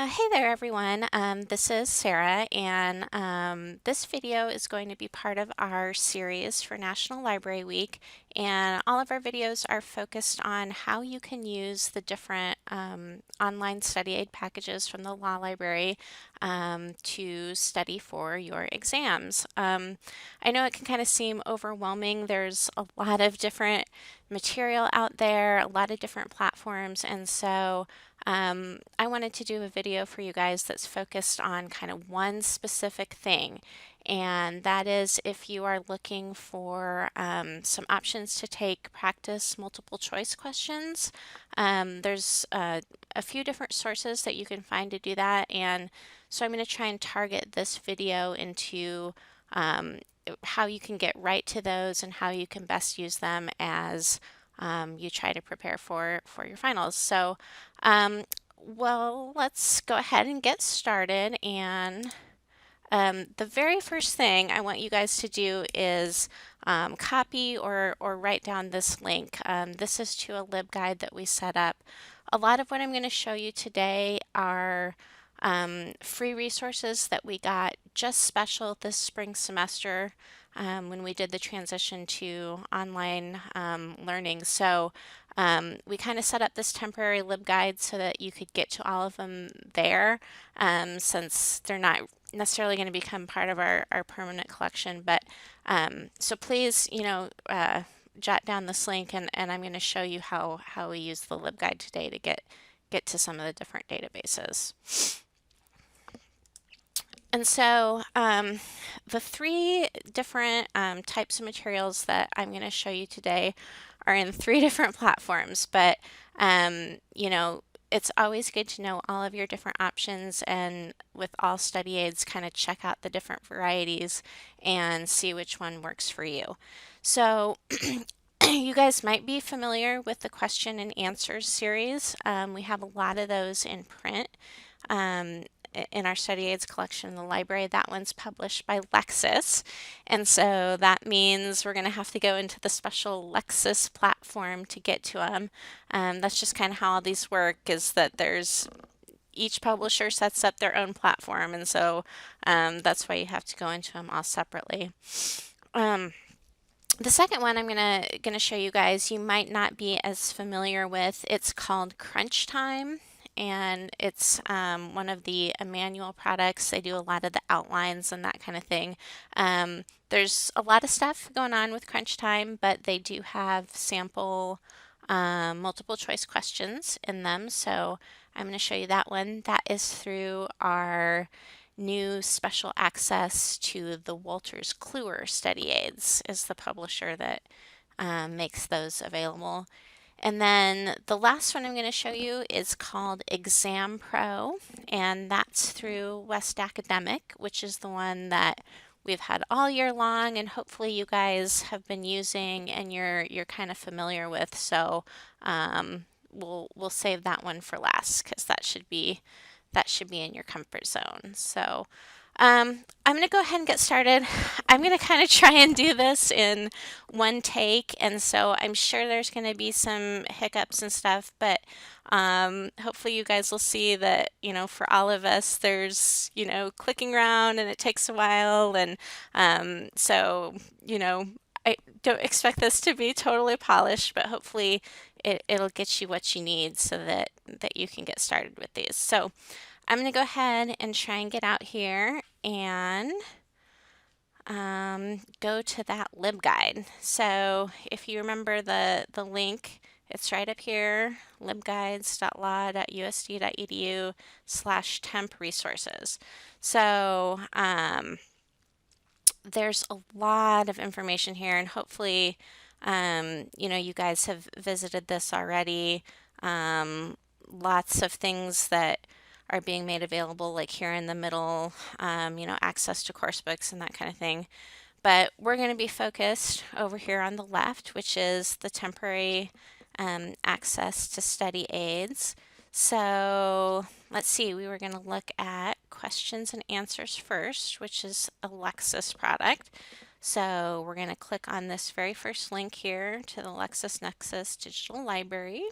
Hey there, everyone. This is Sarah, and this video is going to be part of our series for National Library Week. And all of our videos are focused on how you can use the different online study aid packages from the Law Library to study for your exams. I know it can kind of seem overwhelming. There's a lot of different material out there, a lot of different platforms, and so I wanted to do a video for you guys that's focused on kind of one specific thing, and that is if you are looking for some options to take practice multiple choice questions. There's a few different sources that you can find to do that, and so I'm going to try and target this video into um, how you can get right to those and how you can best use them as you try to prepare for your finals. So well, let's go ahead and get started. And the very first thing I want you guys to do is copy or write down this link. This is to a LibGuide that we set up. A lot of what I'm going to show you today are free resources that we got just special this spring semester when we did the transition to online learning. So we kind of set up this temporary LibGuide so that you could get to all of them there since they're not necessarily going to become part of our permanent collection. But so please, jot down this link and I'm going to show you how we use the LibGuide today to get to some of the different databases. And so the three different types of materials that I'm going to show you today are in three different platforms, but it's always good to know all of your different options, and with all study aids, kind of check out the different varieties and see which one works for you. So you guys might be familiar with the question and answers series. We have a lot of those in print. Um, in our study aids collection in the library. That one's published by Lexis. And so that means we're going to have to go into the special Lexis platform to get to them. That's just kind of how all these work, is that each publisher sets up their own platform. And so that's why you have to go into them all separately. The second one I'm gonna show you guys, you might not be as familiar with. It's called Crunch Time, and it's one of the Emmanuel products. They do a lot of the outlines and that kind of thing. There's a lot of stuff going on with Crunch Time, but they do have sample multiple choice questions in them. So I'm going to show you that one. That is through our new special access to the Wolters Kluwer study aids, is the publisher that makes those available. And then the last one I'm going to show you is called Exam Pro, and that's through West Academic, which is the one that we've had all year long, and hopefully you guys have been using and you're kind of familiar with. So we'll save that one for last because that should be in your comfort zone. So I'm going to go ahead and get started. I'm going to kind of try and do this in one take, and so I'm sure there's going to be some hiccups and stuff, but hopefully you guys will see that, for all of us, there's, clicking around and it takes a while, and so, I don't expect this to be totally polished, but hopefully it'll get you what you need so that you can get started with these. So I'm going to go ahead and try and get out here and go to that LibGuide. So if you remember the link, it's right up here, libguides.law.usd.edu/temp resources. So there's a lot of information here, and hopefully you guys have visited this already. Lots of things that are being made available, like here in the middle, access to course books and that kind of thing. But we're going to be focused over here on the left, which is the temporary access to study aids. So let's see, we were going to look at questions and answers first, which is a Lexis product. So we're going to click on this very first link here to the LexisNexis Digital Library.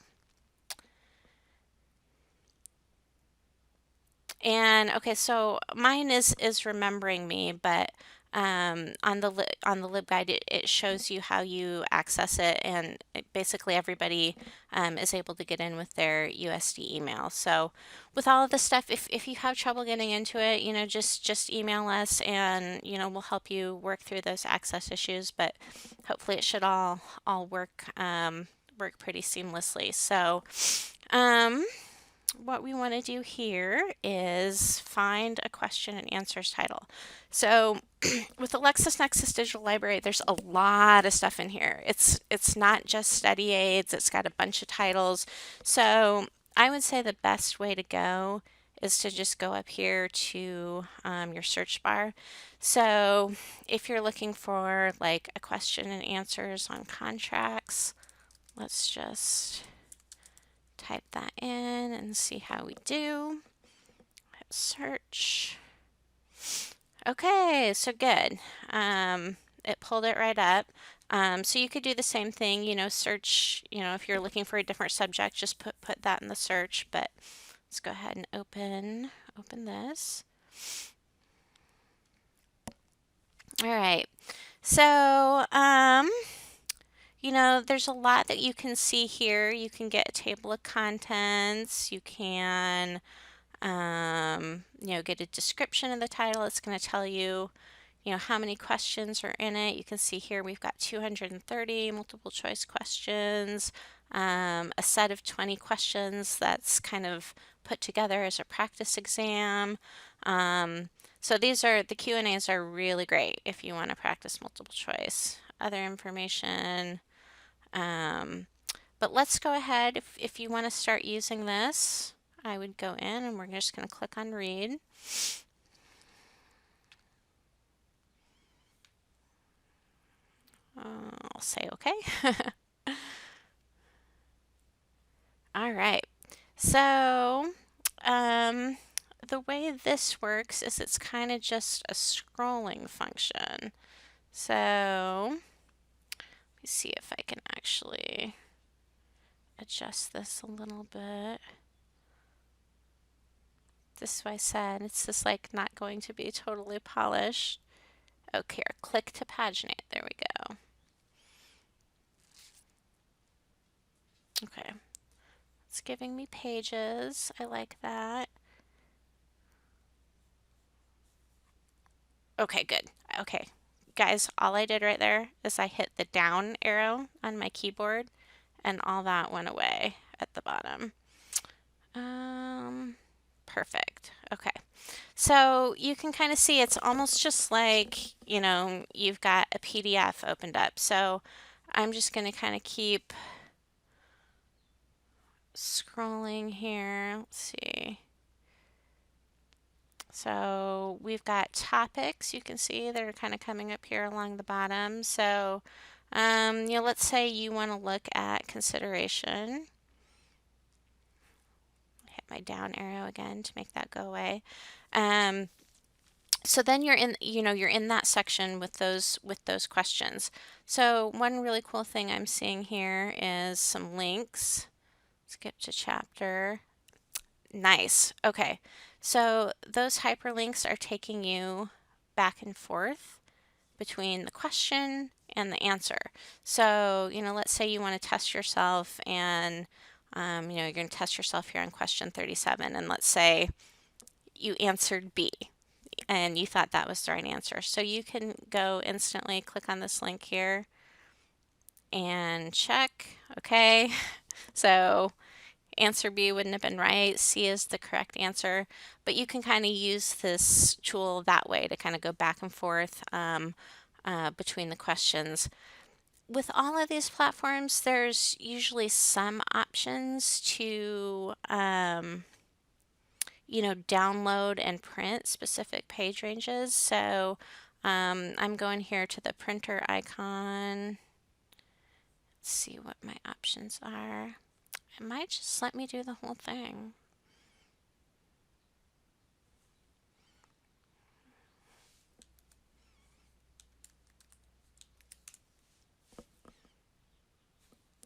And okay, so mine is remembering me, but on on the LibGuide, it shows you how you access it, and basically everybody is able to get in with their USD email. So with all of this stuff, if you have trouble getting into it, just email us, and we'll help you work through those access issues. But hopefully it should all work pretty seamlessly. So. Um, what we want to do here is find a question and answers title. So with the LexisNexis Digital Library, there's a lot of stuff in here. It's not just study aids, it's got a bunch of titles. So I would say the best way to go is to just go up here to your search bar. So if you're looking for like a question and answers on contracts, let's just type that in and see how we do. Hit search. Okay, so good. It pulled it right up. So you could do the same thing, search, if you're looking for a different subject, just put that in the search. But let's go ahead and open this. All right. So, there's a lot that you can see here. You can get a table of contents. You can get a description of the title. It's going to tell you, how many questions are in it. You can see here we've got 230 multiple choice questions, a set of 20 questions that's kind of put together as a practice exam. So the Q&As are really great if you want to practice multiple choice. Other information. But let's go ahead, if you want to start using this, I would go in and we're just going to click on read. I'll say okay. All right. So the way this works is it's kind of just a scrolling function. So let me see if I can actually adjust this a little bit. This is why I said it's just like not going to be totally polished. Okay, click to paginate. There we go. Okay, it's giving me pages. I like that. Okay, good. Okay, guys, all I did right there is I hit the down arrow on my keyboard and all that went away at the bottom. Perfect. Okay. So you can kind of see it's almost just like, you've got a PDF opened up. So I'm just going to kind of keep scrolling here. Let's see. So we've got topics, you can see that are kind of coming up here along the bottom. So, let's say you want to look at consideration. Hit my down arrow again to make that go away. So then you're in that section with those questions. So one really cool thing I'm seeing here is some links. Skip to chapter. Nice. Okay. So those hyperlinks are taking you back and forth between the question and the answer. So, let's say you want to test yourself and, you're going to test yourself here on question 37, and let's say you answered B and you thought that was the right answer. So you can go instantly click on this link here and check. Okay. So answer B wouldn't have been right. C is the correct answer. But you can kind of use this tool that way to kind of go back and forth between the questions. With all of these platforms, there's usually some options to, download and print specific page ranges. So I'm going here to the printer icon. Let's see what my options are. It might just let me do the whole thing.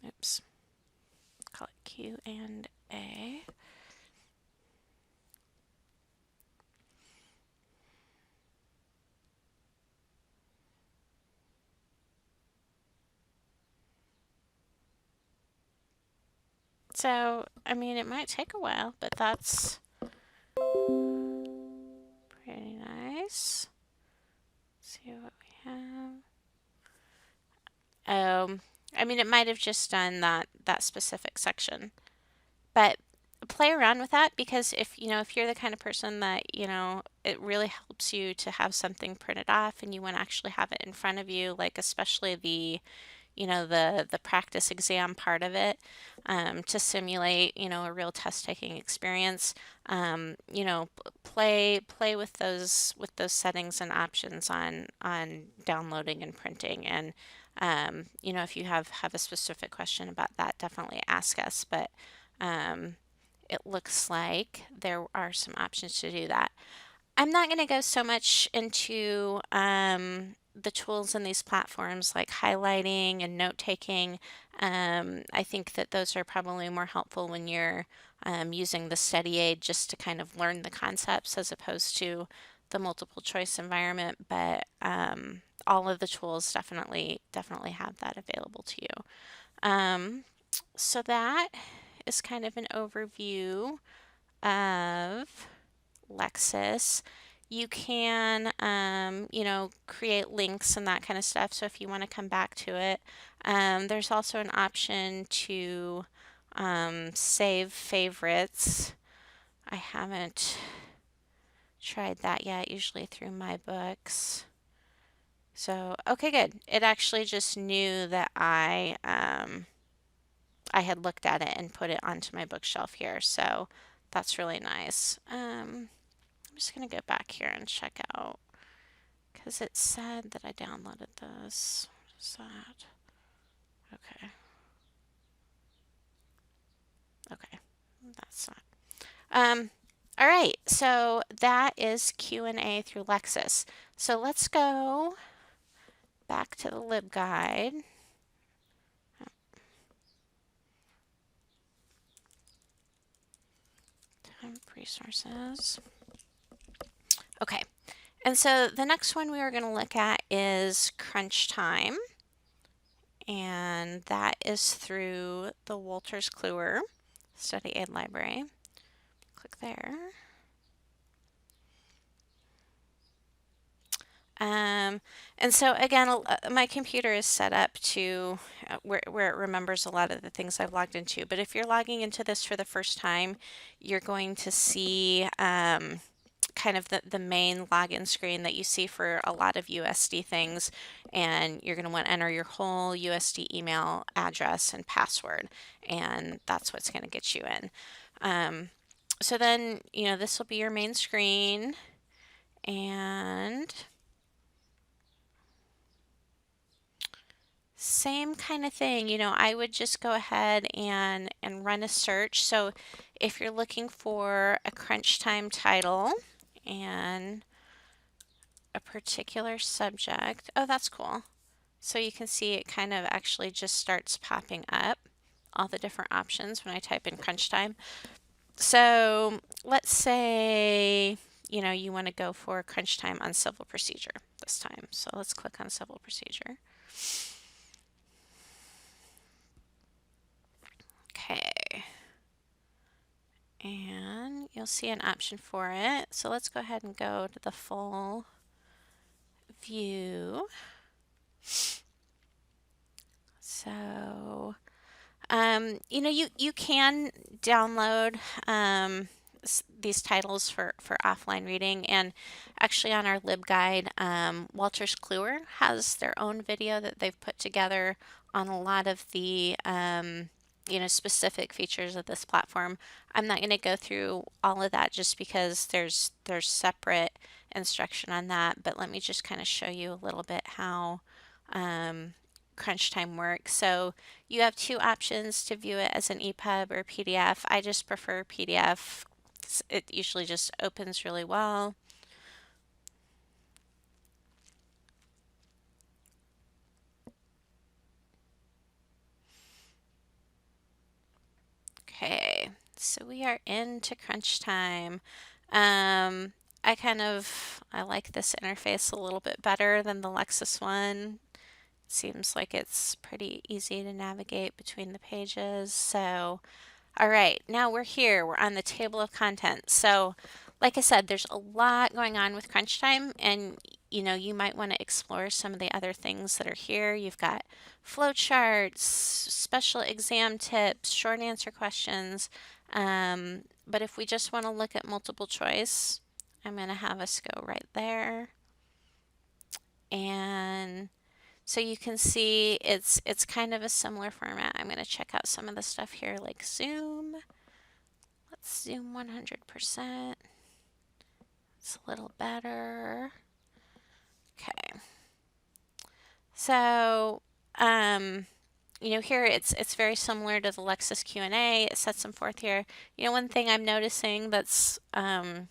Oops. Call it Q&A. So, I mean, it might take a while, but that's pretty nice. Let's see what we have. I mean, it might have just done that specific section, but play around with that, because if you're the kind of person that, it really helps you to have something printed off and you want to actually have it in front of you, like especially the practice exam part of it, to simulate, a real test taking experience. Play with those settings and options on downloading and printing. And if you have a specific question about that, definitely ask us. But it looks like there are some options to do that. I'm not going to go so much into the tools in these platforms like highlighting and note taking. I think that those are probably more helpful when you're using the study aid just to kind of learn the concepts as opposed to the multiple choice environment. But all of the tools definitely have that available to you. So that is kind of an overview of Lexis. You can, create links and that kind of stuff. So if you want to come back to it, there's also an option to save favorites. I haven't tried that yet, usually through my books. So, okay, good. It actually just knew that I had looked at it and put it onto my bookshelf here. So that's really nice. I'm just going to go back here and check out, because it said that I downloaded this. What is that? Okay. Okay. That's not. All right. So that is Q&A through Lexis. So let's go back to the LibGuide. Time resources. Okay. And so the next one we are going to look at is Crunch Time. And that is through the Wolters Kluwer Study Aid Library. Click there. And so again, my computer is set up to where it remembers a lot of the things I've logged into. But if you're logging into this for the first time, you're going to see kind of the main login screen that you see for a lot of USD things. And you're going to want to enter your whole USD email address and password. And that's what's going to get you in. So then, this will be your main screen. And same kind of thing, I would just go ahead and run a search. So if you're looking for a Crunch Time title and a particular subject, oh, that's cool. So you can see it kind of actually just starts popping up, all the different options when I type in Crunch Time. So let's say, you want to go for Crunch Time on civil procedure this time. So let's click on civil procedure. Okay. And you'll see an option for it. So let's go ahead and go to the full view. So, you can download these titles for offline reading. And actually on our LibGuide, Wolters Kluwer has their own video that they've put together on a lot of the specific features of this platform. I'm not going to go through all of that just because there's separate instruction on that, but let me just kind of show you a little bit how Crunch Time works. So you have two options to view it as an EPUB or PDF. I just prefer PDF. It usually just opens really well. Okay, so we are into Crunch Time. I like this interface a little bit better than the Lexis one. Seems like it's pretty easy to navigate between the pages. So All right, now we're here. We're on the table of contents. So, like I said, there's a lot going on with crunch time, and you might want to explore some of the other things that are here. You've got flowcharts, special exam tips, short answer questions. But if we just want to look at multiple choice, I'm going to have us go right there. And so you can see it's kind of a similar format. I'm going to check out some of the stuff here like zoom. Let's zoom 100%. It's a little better. Okay. So, here it's very similar to the Lexis Q&A. It sets them forth here. One thing I'm noticing that's a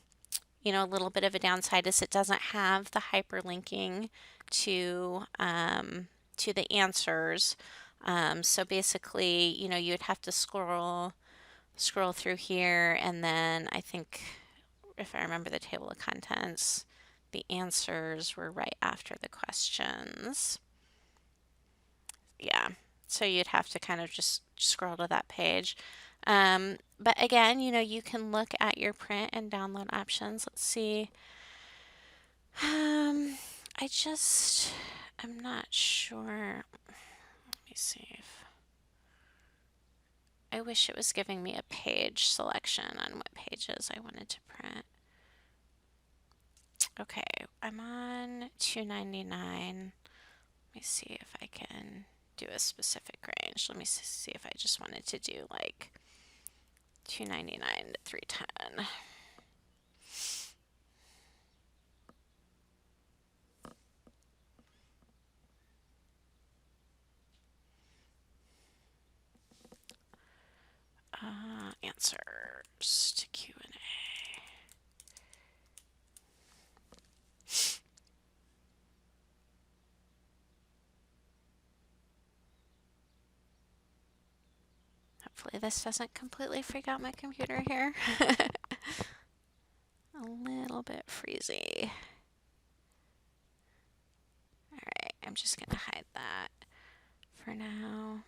little bit of a downside is it doesn't have the hyperlinking to the answers. So basically, you'd have to scroll through here, and then I think if I remember the table of contents, the answers were right after the questions. Yeah, so you'd have to kind of just scroll to that page. But again, you can look at your print and download options. Let's see. I'm not sure. Let me see if I wish it was giving me a page selection on what pages I wanted to print. Okay, I'm on 299. Let me see if I can do a specific range. Let me see if I just wanted to do like 299 to 310. Answers to Q&A. Hopefully this doesn't completely freak out my computer here. A little bit freezy. Alright, I'm just going to hide that for now.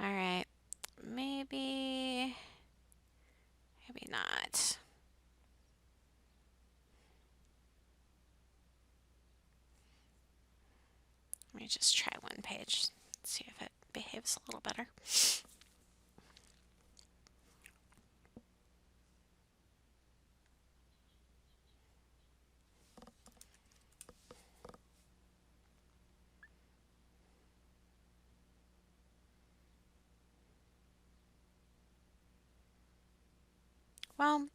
Alright, maybe not. Let me just try one page, see if it behaves a little better. Well,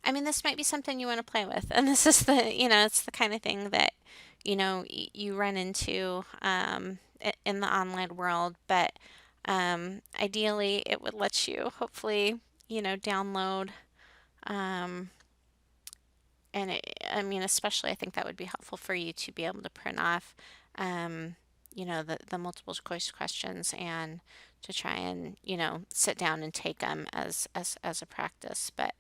I mean, this might be something you want to play with, and this is it's the kind of thing that, you run into in the online world, but ideally it would let you hopefully, download, and I mean, especially I think that would be helpful for you to be able to print off, the multiple choice questions and to try and, sit down and take them as a practice. But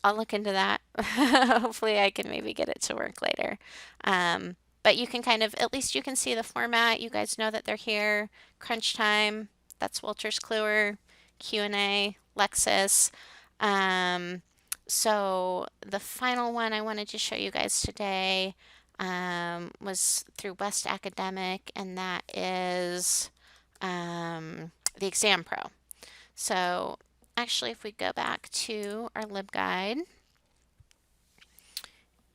I'll look into that. Hopefully I can maybe get it to work later. But you can kind of, at least you can see the format. You guys know that they're here. Crunch time, that's Wolters Kluwer, Q&A, Lexis. So the final one I wanted to show you guys today was through West Academic, and that is the Exam Pro. So actually, if we go back to our LibGuide,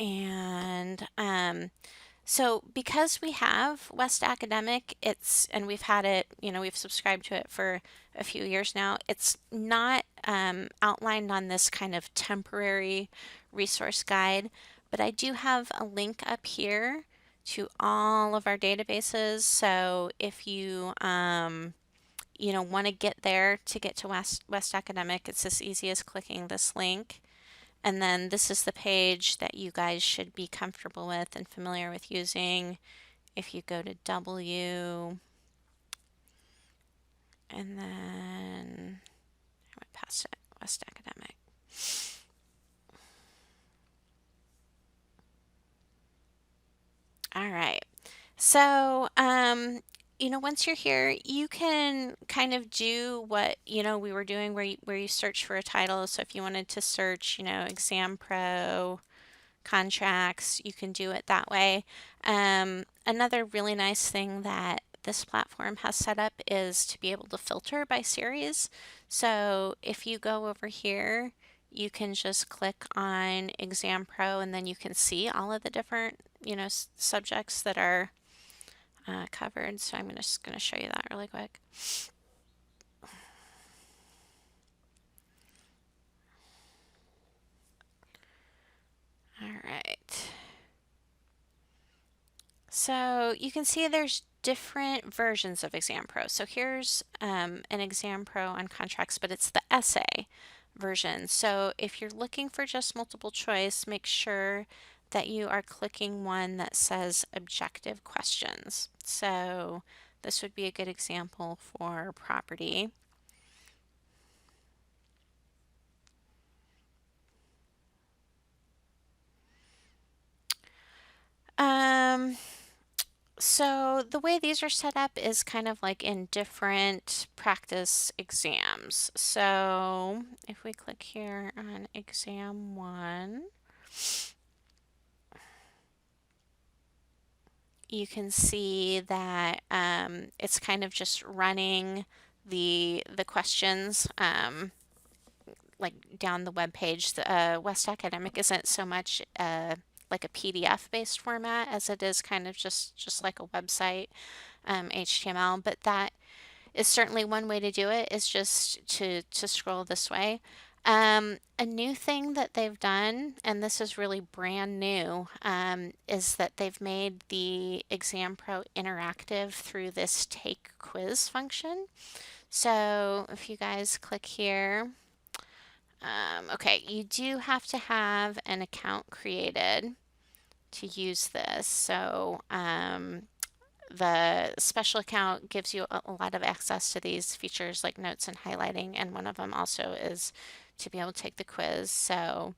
and so because we have West Academic, and we've had it, we've subscribed to it for a few years now, it's not outlined on this kind of temporary resource guide, but I do have a link up here to all of our databases. So if you want to get there to get to West Academic, it's as easy as clicking this link. And then this is the page that you guys should be comfortable with and familiar with using. If you go to W, and then I went past it, West Academic. All right. So, once you're here, you can kind of do what, we were doing where you search for a title. So if you wanted to search, Exam Pro contracts, you can do it that way. Another really nice thing that this platform has set up is to be able to filter by series. So if you go over here, you can just click on Exam Pro and then you can see all of the different, subjects that are covered. So I'm just going to show you that really quick. All right. So you can see there's different versions of Exam Pro. So here's an Exam Pro on contracts, but it's the essay version. So if you're looking for just multiple choice, make sure that you are clicking one that says objective questions. So this would be a good example for property. So the way these are set up is kind of like in different practice exams. So if we click here on exam 1, you can see that it's kind of just running the questions like down the web page. The West Academic isn't so much like a PDF based format as it is kind of just like a website HTML, but that is certainly one way to do it, is just to scroll this way. A new thing that they've done, and this is really brand new, is that they've made the Exam Pro interactive through this take quiz function. So if you guys click here, okay, you do have to have an account created to use this. So the special account gives you a lot of access to these features like notes and highlighting, and one of them also is to be able to take the quiz. So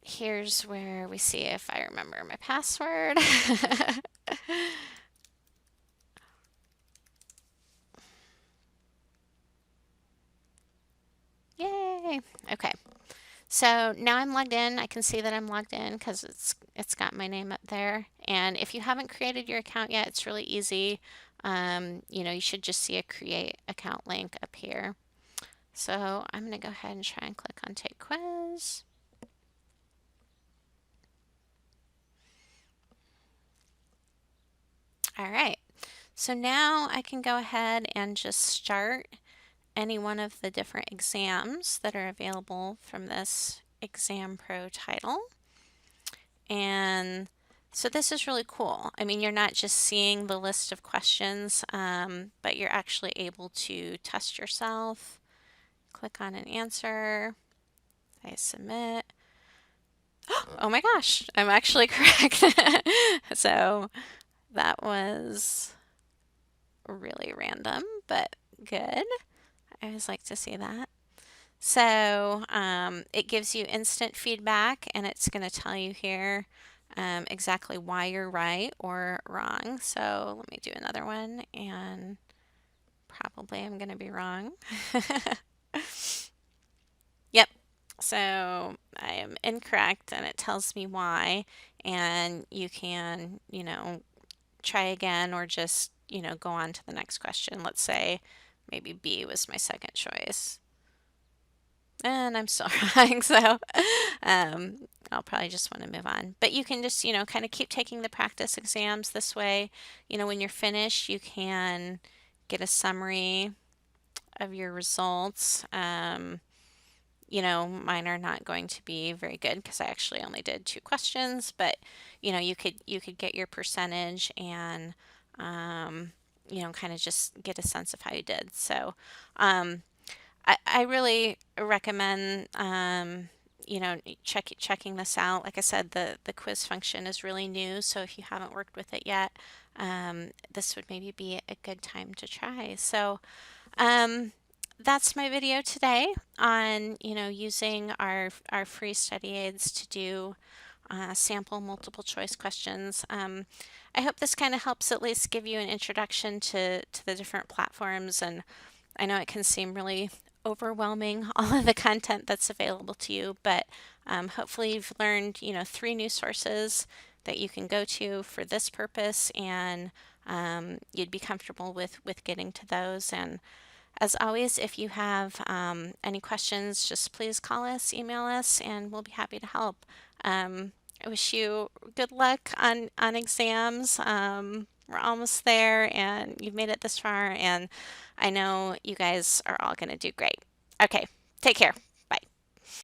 here's where we see if I remember my password. Yay! Okay. So now I'm logged in. I can see that I'm logged in because it's got my name up there. And if you haven't created your account yet, it's really easy. You should just see a create account link up here. So I'm going to go ahead and try and click on take quiz. All right. So now I can go ahead and just start any one of the different exams that are available from this Exam Pro title. And so this is really cool. I mean, you're not just seeing the list of questions, but you're actually able to test yourself. Click on an answer. I submit. Oh my gosh, I'm actually correct. So that was really random, but good. I always like to see that. So it gives you instant feedback, and it's going to tell you here exactly why you're right or wrong. So let me do another one, and probably I'm going to be wrong. Yep. So I am incorrect, and it tells me why. And you can, try again or just, go on to the next question. Let's say maybe B was my second choice. And I'm still wrong, so I'll probably just want to move on. But you can just, kind of keep taking the practice exams this way. When you're finished, you can get a summary of your results. Mine are not going to be very good because I actually only did 2 questions, but you could get your percentage and kind of just get a sense of how you did. So I really recommend checking this out. Like I said, the quiz function is really new, so if you haven't worked with it yet, this would maybe be a good time to try. So that's my video today on using our free study aids to do sample multiple choice questions. I hope this kind of helps at least give you an introduction to the different platforms, and I know it can seem really overwhelming, all of the content that's available to you, but hopefully you've learned, 3 new sources that you can go to for this purpose, and you'd be comfortable with getting to those. And as always, if you have any questions, just please call us, email us, and we'll be happy to help. I wish you good luck on exams. We're almost there, and you've made it this far, and I know you guys are all going to do great. Okay, take care.